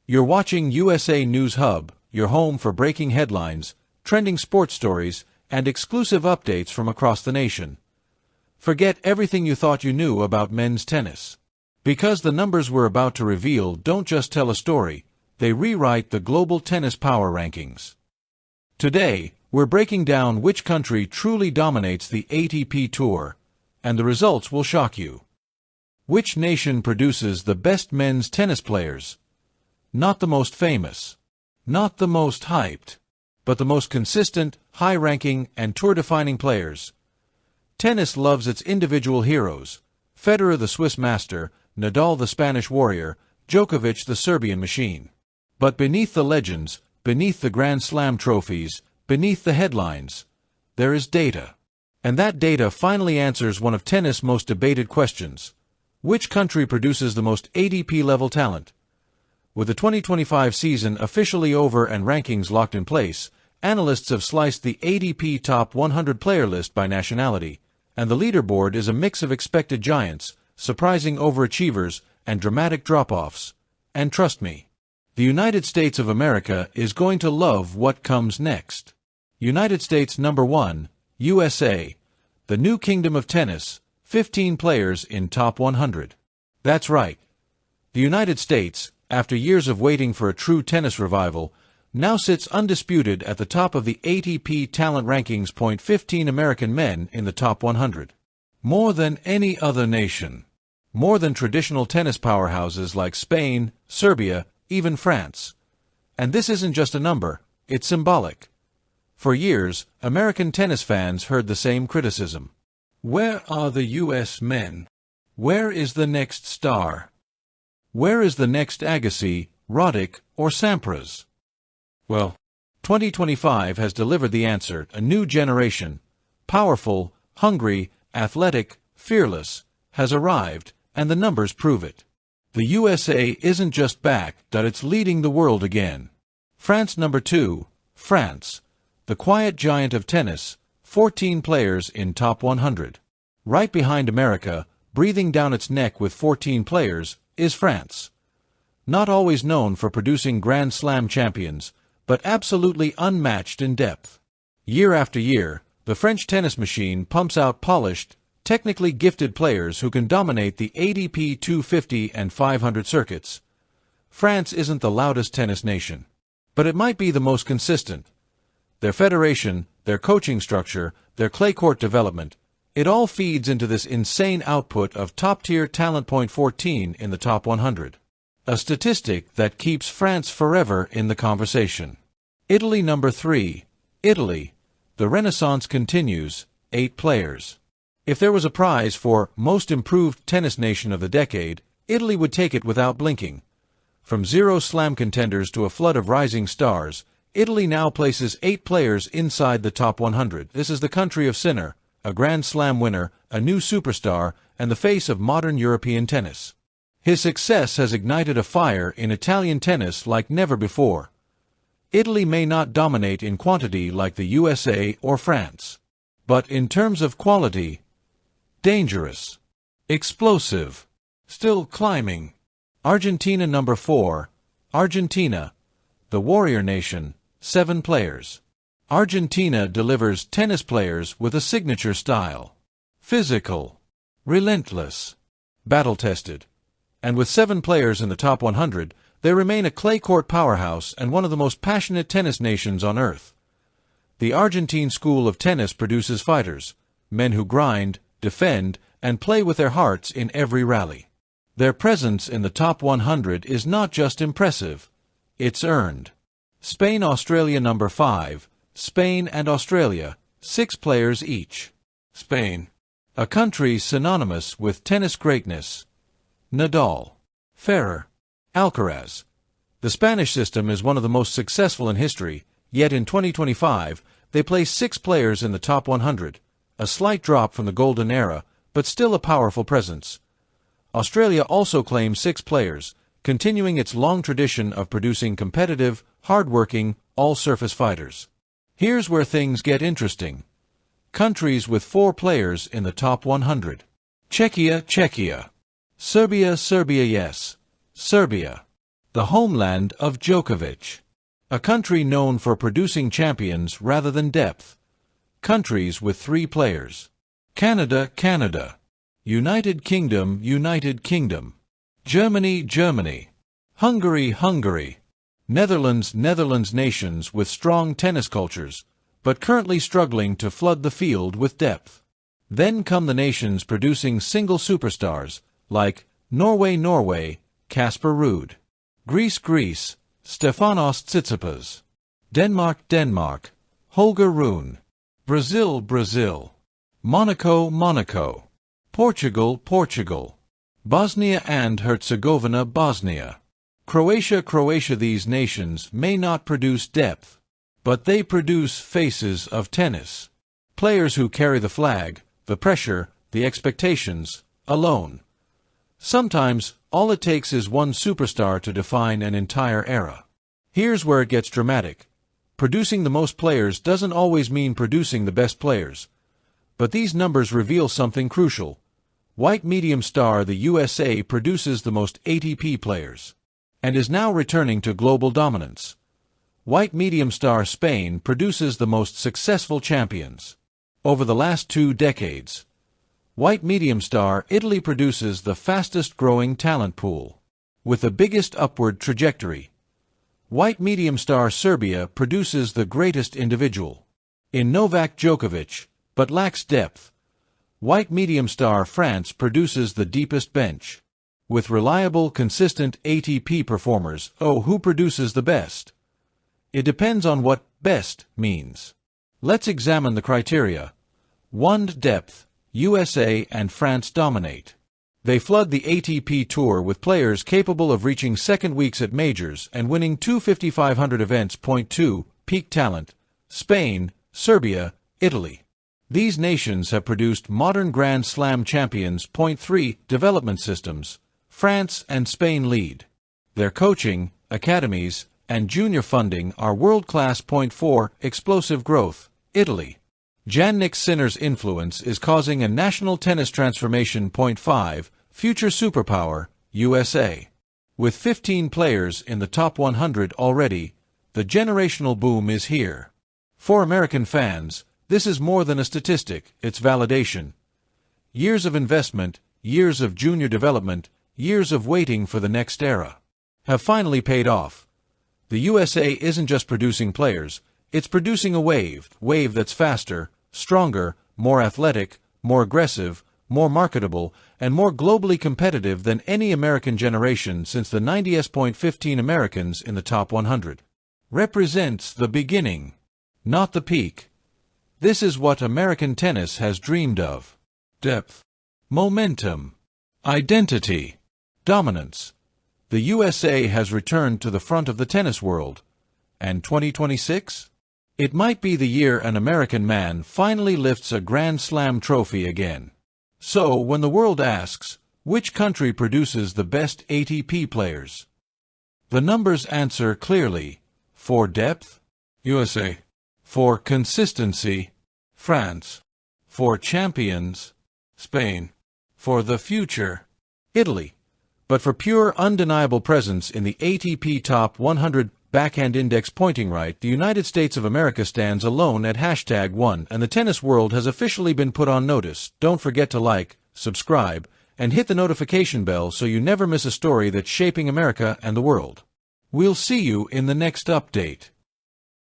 You're watching USA News Hub, your home for breaking headlines, trending sports stories, and exclusive updates from across the nation. Forget everything you thought you knew about men's tennis. Because the numbers we're about to reveal don't just tell a story, they rewrite the global tennis power rankings. Today, we're breaking down which country truly dominates the ATP Tour, and the results will shock you. Which nation produces the best men's tennis players? Not the most famous, not the most hyped, but the most consistent, high-ranking, and tour-defining players. Tennis loves its individual heroes: Federer the Swiss master, Nadal the Spanish warrior, Djokovic the Serbian machine. But beneath the legends, beneath the Grand Slam trophies, beneath the headlines, there is data. And that data finally answers one of tennis' most debated questions. Which country produces the most ATP-level talent? With the 2025 season officially over and rankings locked in place, analysts have sliced the ATP top 100 player list by nationality, and the leaderboard is a mix of expected giants, surprising overachievers, and dramatic drop-offs. And trust me, the United States of America is going to love what comes next. United States number 1, USA, the new kingdom of tennis, 15 players in top 100. That's right. The United States, after years of waiting for a true tennis revival, now sits undisputed at the top of the ATP talent rankings. 15 American men in the top 100. More than any other nation. More than traditional tennis powerhouses like Spain, Serbia, even France. And this isn't just a number, it's symbolic. For years, American tennis fans heard the same criticism. Where are the U.S. men? Where is the next star? Where is the next Agassi, Roddick, or Sampras? Well, 2025 has delivered the answer. A new generation, powerful, hungry, athletic, fearless, has arrived, and the numbers prove it. The USA isn't just back, it's leading the world again. France number 2, France, the quiet giant of tennis, 14 players in top 100. Right behind America, breathing down its neck with 14 players, is France. Not always known for producing Grand Slam champions, but absolutely unmatched in depth. Year after year, the French tennis machine pumps out polished, technically gifted players who can dominate the ATP 250 and 500 circuits. France isn't the loudest tennis nation, but it might be the most consistent. Their federation, their coaching structure, their clay court development, it all feeds into this insane output of top-tier talent. 14 in the top 100. A statistic that keeps France forever in the conversation. Italy number 3. Italy. The renaissance continues, 8 players. If there was a prize for Most Improved Tennis Nation of the Decade, Italy would take it without blinking. From 0 slam contenders to a flood of rising stars, Italy now places 8 players inside the top 100. This is the country of Sinner, a Grand Slam winner, a new superstar, and the face of modern European tennis. His success has ignited a fire in Italian tennis like never before. Italy may not dominate in quantity like the USA or France, but in terms of quality, dangerous, explosive, still climbing. Argentina number 4, Argentina, the warrior nation, 7 players. Argentina delivers tennis players with a signature style. Physical, relentless, battle-tested. And with 7 players in the top 100, they remain a clay court powerhouse and one of the most passionate tennis nations on earth. The Argentine school of tennis produces fighters, men who grind, defend, and play with their hearts in every rally. Their presence in the top 100 is not just impressive, it's earned. Spain Australia number 5, Spain and Australia, 6 players each. Spain, a country synonymous with tennis greatness. Nadal, Federer, Alcaraz. The Spanish system is one of the most successful in history, yet in 2025, they place 6 players in the top 100, a slight drop from the golden era, but still a powerful presence. Australia also claims 6 players, continuing its long tradition of producing competitive, hard-working, all-surface fighters. Here's where things get interesting. Countries with 4 players in the top 100. Czechia, Czechia. Serbia, Serbia, yes, Serbia. the homeland of Djokovic. A country known for producing champions rather than depth. Countries with 3 players. Canada, Canada. United Kingdom, United Kingdom. Germany, Germany. Hungary, Hungary. Netherlands, Netherlands. Nations with strong tennis cultures, but currently struggling to flood the field with depth. Then come the nations producing single superstars, like Norway, Norway, Casper Ruud. Greece, Greece, Stefanos Tsitsipas. Denmark, Denmark, Holger Rune. Brazil, Brazil. Monaco, Monaco. Portugal, Portugal. Bosnia and Herzegovina, Bosnia. Croatia, Croatia. These nations may not produce depth, but they produce faces of tennis. Players who carry the flag, the pressure, the expectations, alone. Sometimes, all it takes is one superstar to define an entire era. Here's where it gets dramatic. Producing the most players doesn't always mean producing the best players. But these numbers reveal something crucial. White medium star the USA produces the most ATP players, and is now returning to global dominance. White medium star Spain produces the most successful champions. Over the last 2 decades, white medium star Italy produces the fastest growing talent pool, with the biggest upward trajectory. White medium star Serbia produces the greatest individual in Novak Djokovic, but lacks depth. White medium star France produces the deepest bench, with reliable, consistent ATP performers. Oh, who produces the best? It depends on what best means. Let's examine the criteria. 1. Depth. USA and France dominate. They flood the ATP Tour with players capable of reaching second weeks at majors and winning 2 5,500 events. 2. Peak talent. Spain, Serbia, Italy. These nations have produced modern Grand Slam champions. 3. Development systems. France and Spain lead. Their coaching, academies, and junior funding are world-class. 4. Explosive growth. Italy. Jannik Sinner's influence is causing a national tennis transformation. 5. Future superpower, USA. With 15 players in the top 100 already, the generational boom is here. For American fans, this is more than a statistic, it's validation. Years of investment, years of junior development, years of waiting for the next era, have finally paid off. The USA isn't just producing players, it's producing a wave that's faster, stronger, more athletic, more aggressive, more marketable, and more globally competitive than any American generation since the 90s. 15 Americans in the top 100. Represents the beginning, not the peak. This is what American tennis has dreamed of. Depth, momentum, identity, dominance. The USA has returned to the front of the tennis world. And 2026? It might be the year an American man finally lifts a Grand Slam trophy again. So, when the world asks, which country produces the best ATP players? The numbers answer clearly. For depth, USA. For consistency, France. For champions, Spain. For the future, Italy. But for pure, undeniable presence in the ATP Top 100 backhand index pointing right, the United States of America stands alone at #1, and the tennis world has officially been put on notice. Don't forget to like, subscribe, and hit the notification bell so you never miss a story that's shaping America and the world. We'll see you in the next update.